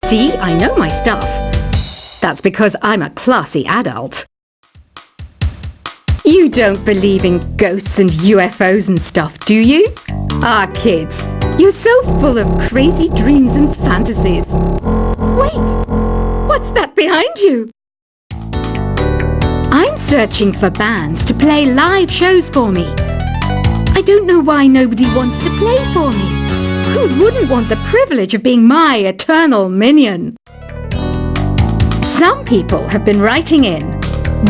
See, I know my stuff. That's because I'm a classy adult. You don't believe in ghosts and UFOs and stuff, do you? Ah, kids, you're so full of crazy dreams and fantasies. Wait, what's that behind you? I'm searching for bands to play live shows for me. I don't know why nobody wants to play for me. Who wouldn't want the privilege of being my eternal minion? Some people have been writing in,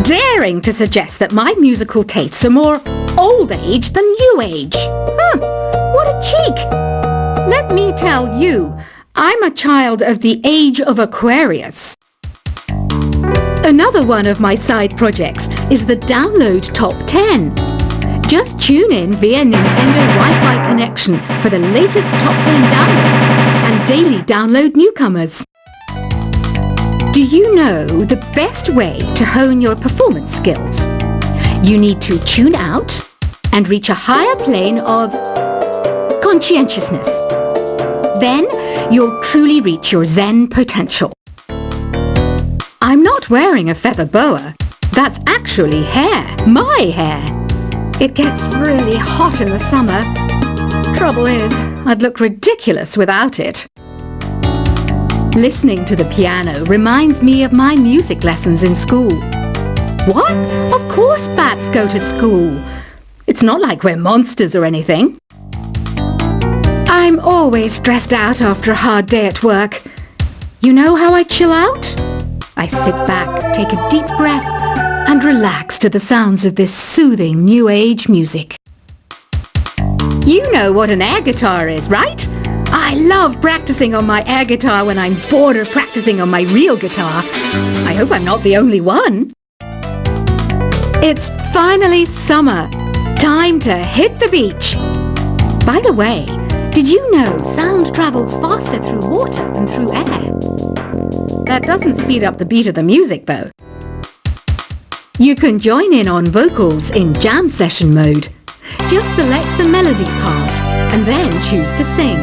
daring to suggest that my musical tastes are more old age than new age. What a cheek! Let me tell you, I'm a child of the age of Aquarius. Another one of my side projects is the Download Top 10. Just tune in via Nintendo Wi-Fi connection for the latest Top 10 downloads and daily download newcomers. Do you know the best way to hone your performance skills? You need to tune out and reach a higher plane of conscientiousness. Then you'll truly reach your Zen potential. I'm not wearing a feather boa. That's actually hair, my hair. It gets really hot in the summer. Trouble is, I'd look ridiculous without it. Listening to the piano reminds me of my music lessons in school. What? Of course bats go to school. It's not like we're monsters or anything. I'm always stressed out after a hard day at work. You know how I chill out? I sit back, take a deep breath, and relax to the sounds of this soothing new age music. You know what an air guitar is, right? I love practicing on my air guitar when I'm bored of practicing on my real guitar. I hope I'm not the only one. It's finally summer. Time to hit the beach. By the way, did you know sound travels faster through water than through air? That doesn't speed up the beat of the music, though. You can join in on vocals in jam session mode. Just select the melody part and then choose to sing.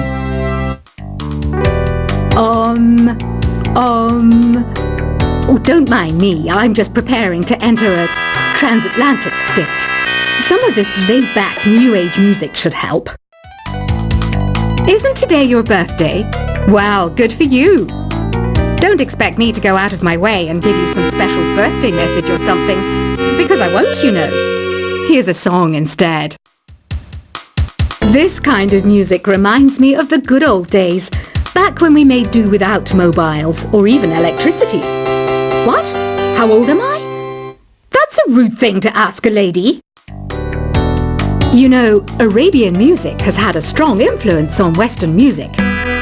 Oh, don't mind me. I'm just preparing to enter a transatlantic state. Some of this laid-back new age music should help. Isn't today your birthday? Well, good for you. Don't expect me to go out of my way and give you some special birthday message or something, because I won't, you know. Here's a song instead. This kind of music reminds me of the good old days, back when we made do without mobiles or even electricity. What? How old am I? That's a rude thing to ask a lady. You know, Arabian music has had a strong influence on Western music.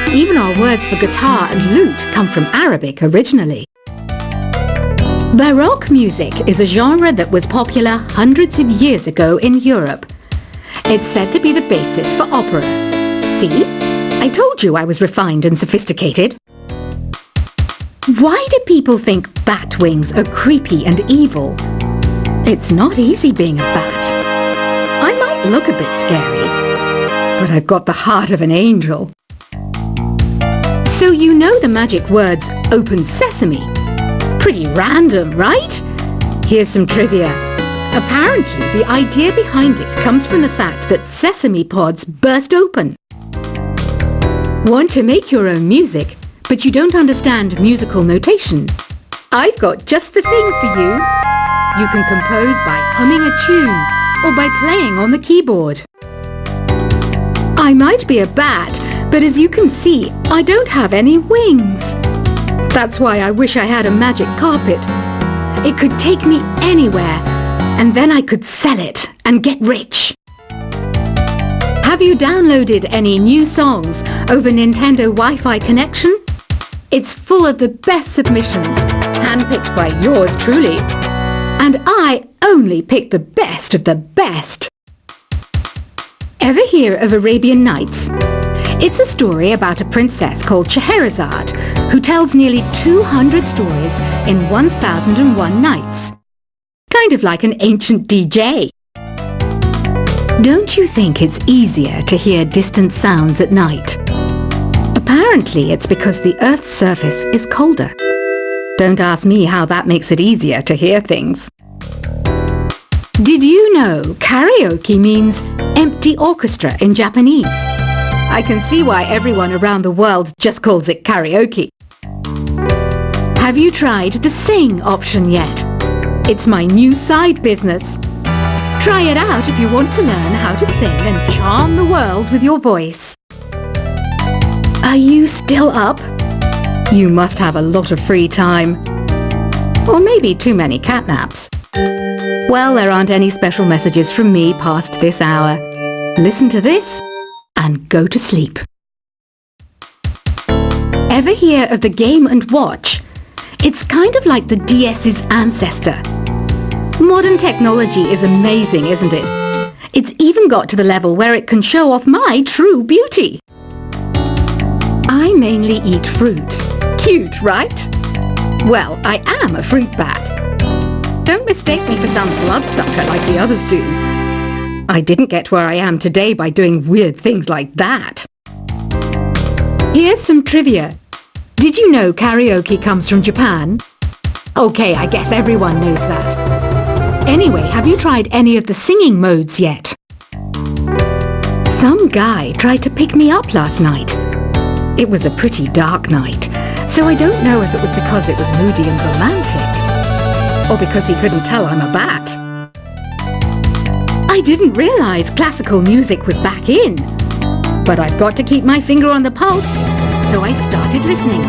Even our words for guitar and lute come from Arabic originally. Baroque music is a genre that was popular hundreds of years ago in Europe. It's said to be the basis for opera. See? I told you I was refined and sophisticated. Why do people think bat wings are creepy and evil? It's not easy being a bat. I might look a bit scary, but I've got the heart of an angel. So you know the magic words "open sesame." Pretty random, right? Here's some trivia. Apparently, the idea behind it comes from the fact that sesame pods burst open. Want to make your own music, but you don't understand musical notation? I've got just the thing for you. You can compose by humming a tune or by playing on the keyboard. I might be a bat, but as you can see, I don't have any wings. That's why I wish I had a magic carpet. It could take me anywhere, and then I could sell it and get rich. Have you downloaded any new songs over Nintendo Wi-Fi connection? It's full of the best submissions, handpicked by yours truly. And I only pick the best of the best. Ever hear of Arabian Nights? It's a story about a princess called Scheherazade who tells nearly 200 stories in 1001 nights. Kind of like an ancient DJ. Don't you think it's easier to hear distant sounds at night? A Apparently, it's because the Earth's surface is colder. Don't ask me how that makes it easier to hear things. Did you know karaoke means empty orchestra in Japanese? I can see why everyone around the world just calls it karaoke. Have you tried the sing option yet? It's my new side business. Try it out if you want to learn how to sing and charm the world with your voice. Are you still up? You must have a lot of free time. Or maybe too many catnaps. Well, there aren't any special messages from me past this hour. Listen to this and go to sleep. Ever hear of the Game & Watch? It's kind of like the DS's ancestor. Modern technology is amazing, isn't it? It's even got to the level where it can show off my true beauty. I mainly eat fruit. Cute, right? Well, I am a fruit bat. Don't mistake me for some bloodsucker like the others do. I didn't get where I am today by doing weird things like that. Here's some trivia. Did you know karaoke comes from Japan? Okay, I guess everyone knows that. Anyway, have you tried any of the singing modes yet? Some guy tried to pick me up last night. It was a pretty dark night, so I don't know if it was because it was moody and romantic, or because he couldn't tell I'm a bat. I didn't realize classical music was back in, but I've got to keep my finger on the pulse, so I started listening.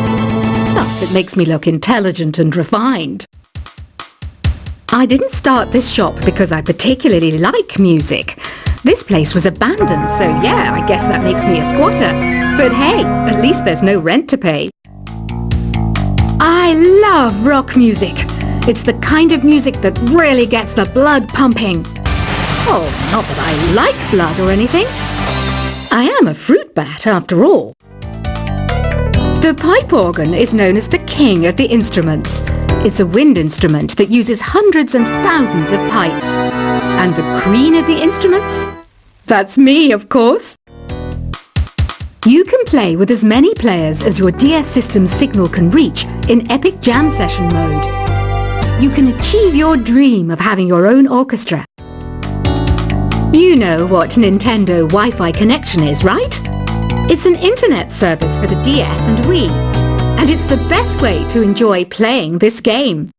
Plus, it makes me look intelligent and refined. I didn't start this shop because I particularly like music. This place was abandoned, so yeah, I guess that makes me a squatter. But hey, at least there's no rent to pay. I love rock music. It's the kind of music that really gets the blood pumping. Oh, not that I like blood or anything. I am a fruit bat, after all. The pipe organ is known as the king of the instruments. It's a wind instrument that uses hundreds and thousands of pipes. And the queen of the instruments? That's me, of course. You can play with as many players as your DS system's signal can reach in Epic Jam Session mode. You can achieve your dream of having your own orchestra. You know what Nintendo Wi-Fi connection is, right? It's an internet service for the DS and Wii, and it's the best way to enjoy playing this game.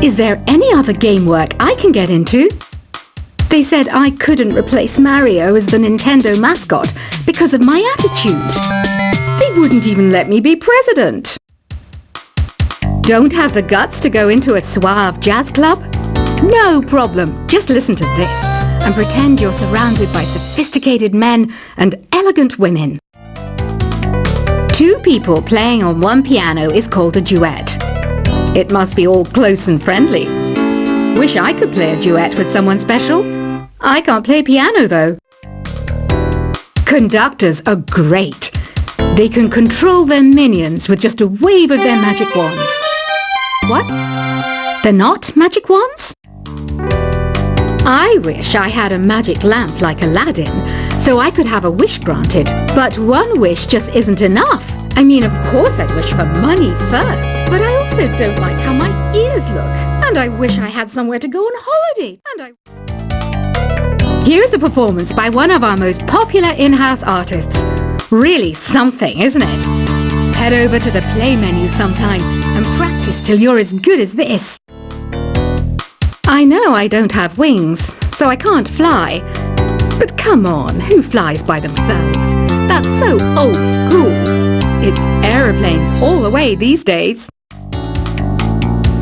Is there any other game work I can get into? They said I couldn't replace Mario as the Nintendo mascot because of my attitude. They wouldn't even let me be president. Don't have the guts to go into a suave jazz club? No problem. Just listen to this and pretend you're surrounded by sophisticated men and elegant women. Two people playing on one piano is called a duet. It must be all close and friendly. Wish I could play a duet with someone special. I can't play piano though. Conductors are great. They can control their minions with just a wave of their magic wands. What? They're not magic wands? I wish I had a magic lamp like Aladdin, so I could have a wish granted. But one wish just isn't enough. I mean, of course I'd wish for money first, but I also don't like how my ears look. And I wish I had somewhere to go on holiday. Here's a performance by one of our most popular in-house artists. Really something, isn't it? Head over to the play menu sometime and practice till you're as good as this. I know I don't have wings, so I can't fly. But come on, who flies by themselves? That's so old school. It's aeroplanes all the way these days.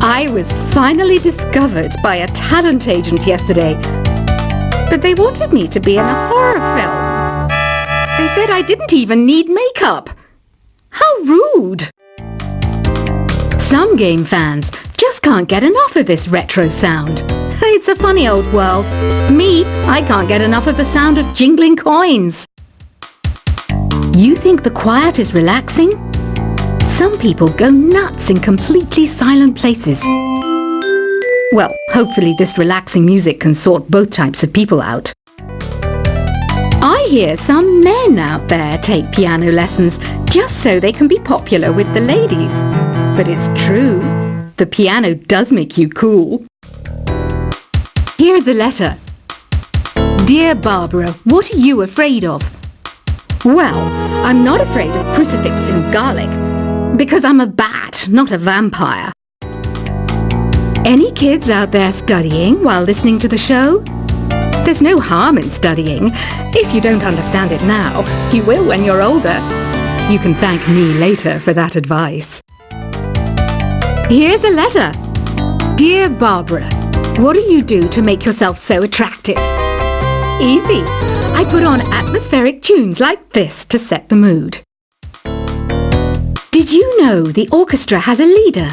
I was finally discovered by a talent agent yesterday, but they wanted me to be in a horror film. They said I didn't even need makeup. How rude! Some game fans just can't get enough of this retro sound. It's a funny old world. Me, I can't get enough of the sound of jingling coins. You think the quiet is relaxing? Some people go nuts in completely silent places. Well, hopefully this relaxing music can sort both types of people out. I hear some men out there take piano lessons just so they can be popular with the ladies. But it's true, the piano does make you cool. Here's a letter. Dear Barbara, what are you afraid of? Well, I'm not afraid of crucifixes and garlic, because I'm a bat, not a vampire. Any kids out there studying while listening to the show? There's no harm in studying. If you don't understand it now, you will when you're older. You can thank me later for that advice. Here's a letter. Dear Barbara, what do you do to make yourself so attractive? Easy. I put on atmospheric tunes like this to set the mood. Did you know the orchestra has a leader?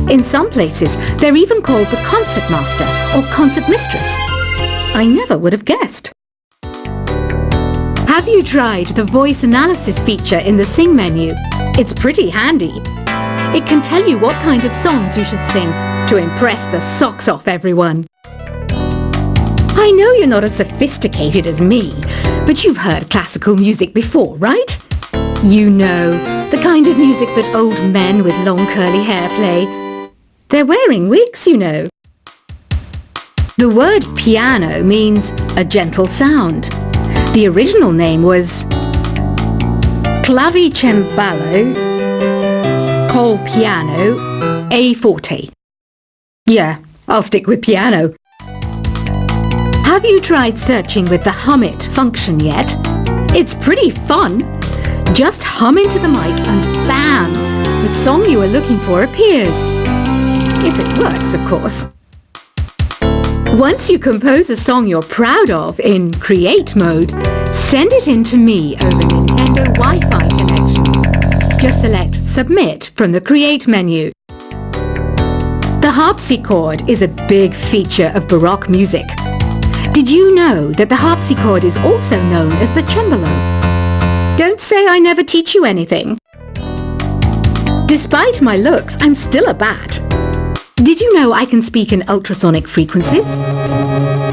In some places, they're even called the concertmaster or concertmistress. I never would have guessed. Have you tried the voice analysis feature in the Sing menu? It's pretty handy. It can tell you what kind of songs you should sing to impress the socks off everyone. I know you're not as sophisticated as me, but you've heard classical music before, right? You know, the kind of music that old men with long curly hair play. They're wearing wigs, you know. The word piano means a gentle sound. The original name was clavicembalo col piano a forte. Yeah, I'll stick with piano. Have you tried searching with the hum it function yet? It's pretty fun. Just hum into the mic and bam! The song you are looking for appears. If it works, of course. Once you compose a song you're proud of in Create mode, send it in to me over Nintendo Wi-Fi connection. Just select Submit from the Create menu. The harpsichord is a big feature of Baroque music. Did you know that the harpsichord is also known as the cembalo? Don't say I never teach you anything. Despite my looks, I'm still a bat. Did you know I can speak in ultrasonic frequencies?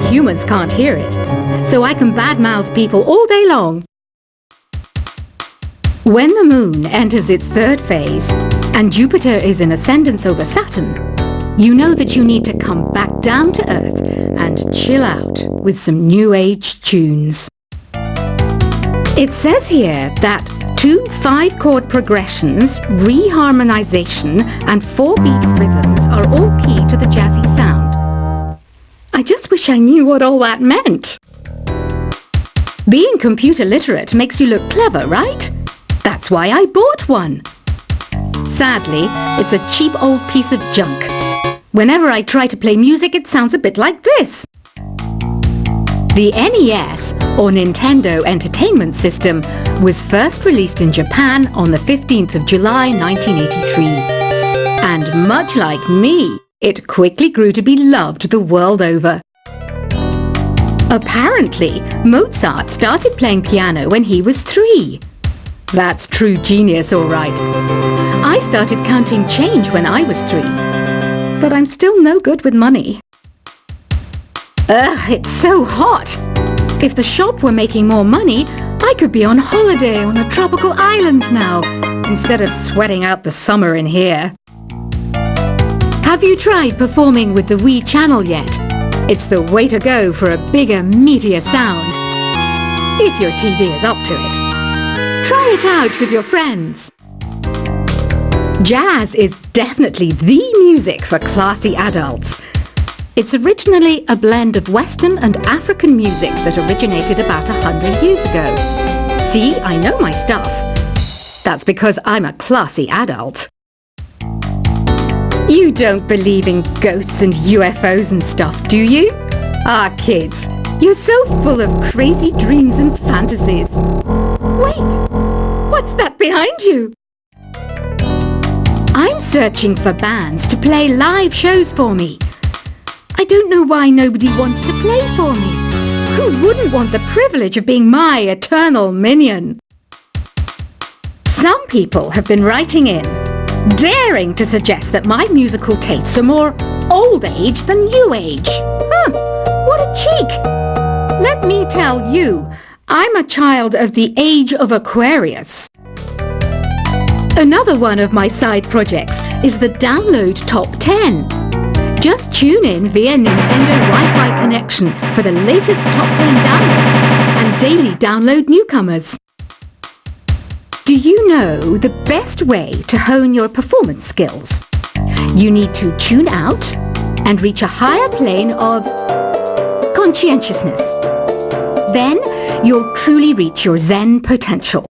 Humans can't hear it, so I can badmouth people all day long. When the moon enters its third phase and Jupiter is in ascendance over Saturn, you know that you need to come back down to Earth and chill out with some New Age tunes. It says here that 2 5-chord progressions, reharmonization and 4-beat rhythms are all key to the jazzy sound. I just wish I knew what all that meant. Being computer literate makes you look clever, right? That's why I bought one. Sadly, it's a cheap old piece of junk. Whenever I try to play music, it sounds a bit like this. The NES, or Nintendo Entertainment System, was first released in Japan on the 15th of July 1983. And much like me, it quickly grew to be loved the world over. Apparently, Mozart started playing piano when he was 3. That's true genius, all right. I started counting change when I was 3. But I'm still no good with money. Ugh, it's so hot. If the shop were making more money, I could be on holiday on a tropical island now, instead of sweating out the summer in here. Have you tried performing with the Wii channel yet? It's the way to go for a bigger, meatier sound. If your TV is up to it. Try it out with your friends. Jazz is definitely the music for classy adults. It's originally a blend of Western and African music that originated about 100 years ago. See, I know my stuff. That's because I'm a classy adult. You don't believe in ghosts and UFOs and stuff, do you? Ah, kids, you're so full of crazy dreams and fantasies. Wait, what's that behind you? I'm searching for bands to play live shows for me. I don't know why nobody wants to play for me. Who wouldn't want the privilege of being my eternal minion? Some people have been writing in, daring to suggest that my musical tastes are more old age than new age. Huh, what a cheek! Let me tell you, I'm a child of the age of Aquarius. Another one of my side projects is the Download Top 10. Just tune in via Nintendo Wi-Fi connection for the latest Top 10 downloads and daily download newcomers. Do you know the best way to hone your performance skills? You need to tune out and reach a higher plane of conscientiousness. Then you'll truly reach your Zen potential.